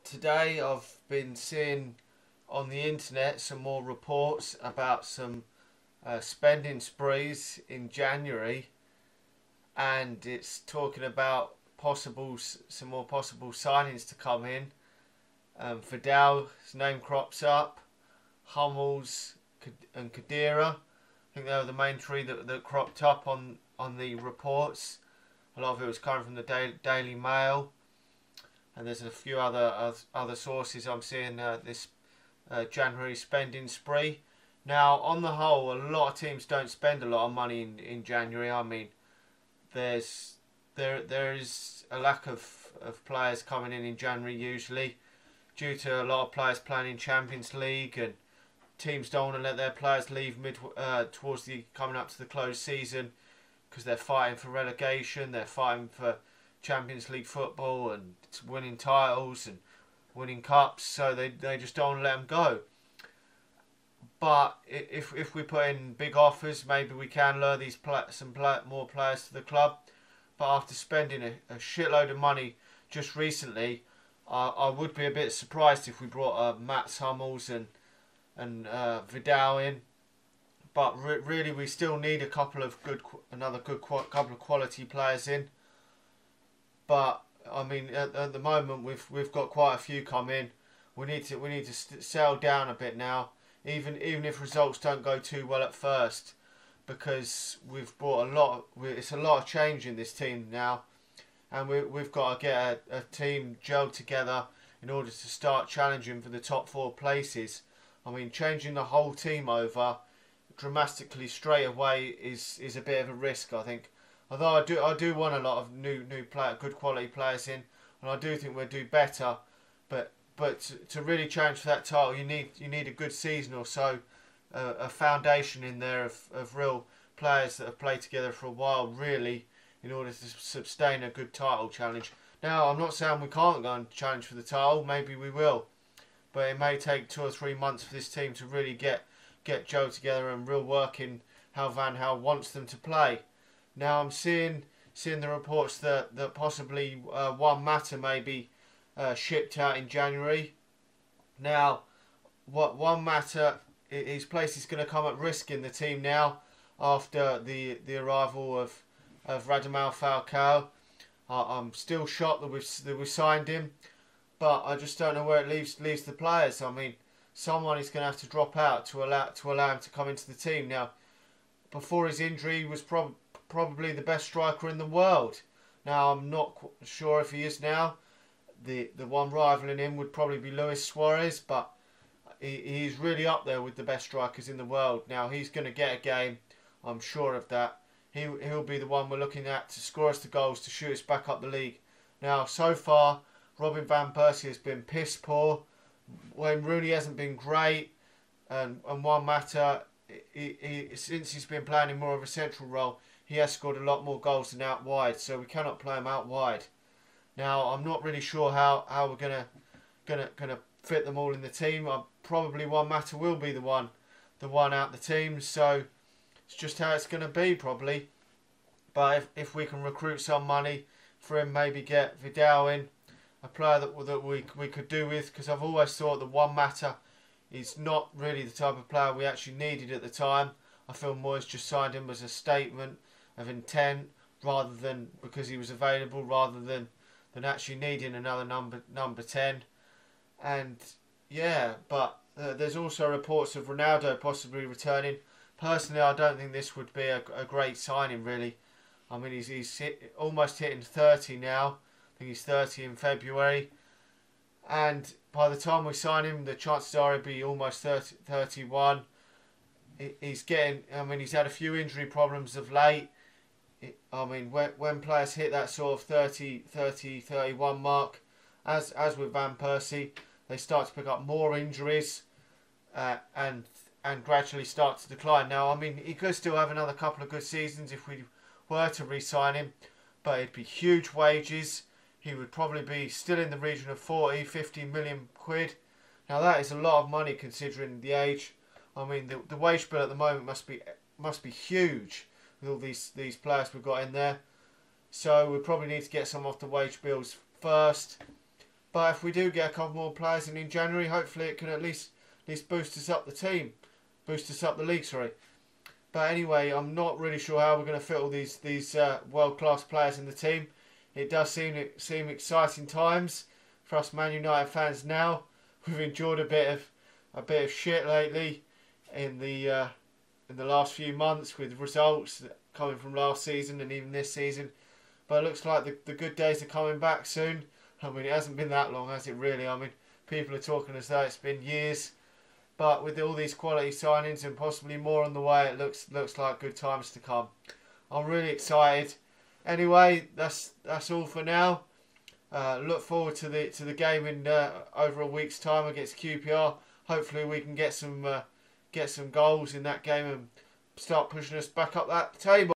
Today I've been seeing on the internet some more reports about some spending sprees in January, and it's talking about some more possible signings to come in. Vidal's name crops up, Hummels and Khedira. I think they were the main three that cropped up on the reports. A lot of it was coming from the Daily Mail, and there's a few other sources I'm seeing this January spending spree. Now, on the whole, a lot of teams don't spend a lot of money in January. I mean, there is a lack of players coming in January usually, due to a lot of players playing in Champions League, and teams don't want to let their players leave towards the coming up to the close season, because they're fighting for relegation, they're fighting for Champions League football and winning titles and winning cups, so they just don't want to let them go. But if we put in big offers, maybe we can lure more players to the club. But after spending a shitload of money just recently, I would be a bit surprised if we brought Mats Hummels and Vidal in. But really, we still need a couple of couple of quality players in. But I mean, at the moment we've got quite a few come in. We need to settle down a bit now, even if results don't go too well at first, because we've brought it's a lot of change in this team now, and we've got to get a team gelled together in order to start challenging for the top 4 places. I mean, changing the whole team over dramatically straight away is a bit of a risk, I think. Although I do want a lot of good quality players in, and I do think we'll do better. But to really challenge for that title, you need a good season or so, a foundation in there of real players that have played together for a while, really, in order to sustain a good title challenge. Now, I'm not saying we can't go and challenge for the title. Maybe we will, but it may take 2 or 3 months for this team to really get Joe together and real work in how Van Gaal wants them to play. Now, I'm seeing the reports that possibly Juan Mata may be shipped out in January. Now, Juan Mata, his place is going to come at risk in the team now after the arrival of Radamel Falcao. I'm still shocked that we signed him, but I just don't know where it leaves the players. I mean, someone is going to have to drop out to allow him to come into the team. Now, before his injury, he was probably the best striker in the world. Now, I'm not sure if he is now. The one rivaling him would probably be Luis Suarez, but he's really up there with the best strikers in the world. Now, he's going to get a game, I'm sure of that. He'll be the one we're looking at to score us the goals, to shoot us back up the league. Now, so far, Robin Van Persie has been piss poor. Wayne Rooney hasn't been great, and Juan Mata, since he's been playing in more of a central role, he has scored a lot more goals than out wide, so we cannot play him out wide. Now, I'm not really sure how we're gonna fit them all in the team. Probably Juan Mata will be the one out the team, so it's just how it's gonna be probably. But if we can recruit some money for him, maybe get Vidal in, a player that we could do with, because I've always thought that Juan Mata is not really the type of player we actually needed at the time. I feel Moyes just signed him as a statement of intent, rather than because he was available, rather than actually needing another number 10. And yeah, but there's also reports of Ronaldo possibly returning. Personally, I don't think this would be a great signing, really. I mean, he's almost hitting 30 now. I think he's 30 in February. And by the time we sign him, the chances are he'll be almost 31. He's had a few injury problems of late. I mean, when players hit that sort of 30, 31 mark, as with Van Persie, they start to pick up more injuries and gradually start to decline. Now, I mean, he could still have another couple of good seasons if we were to re-sign him, but it'd be huge wages. He would probably be still in the region of 40, 50 million quid. Now, that is a lot of money considering the age. I mean, the wage bill at the moment must be huge with all these players we've got in there. So we probably need to get some off the wage bills first. But if we do get a couple more players in January, hopefully it can at least boost us up the team, boost us up the league. Sorry. But anyway, I'm not really sure how we're going to fit all these world-class players in the team. It does seem exciting times for us Man United fans now. We've enjoyed a bit of shit lately in the last few months with results coming from last season and even this season. But it looks like the good days are coming back soon. I mean, it hasn't been that long, has it really? I mean, people are talking as though it's been years. But with all these quality signings and possibly more on the way, it looks like good times to come. I'm really excited. Anyway, that's all for now. Look forward to the game in over a week's time against QPR. Hopefully we can get some goals in that game and start pushing us back up that table.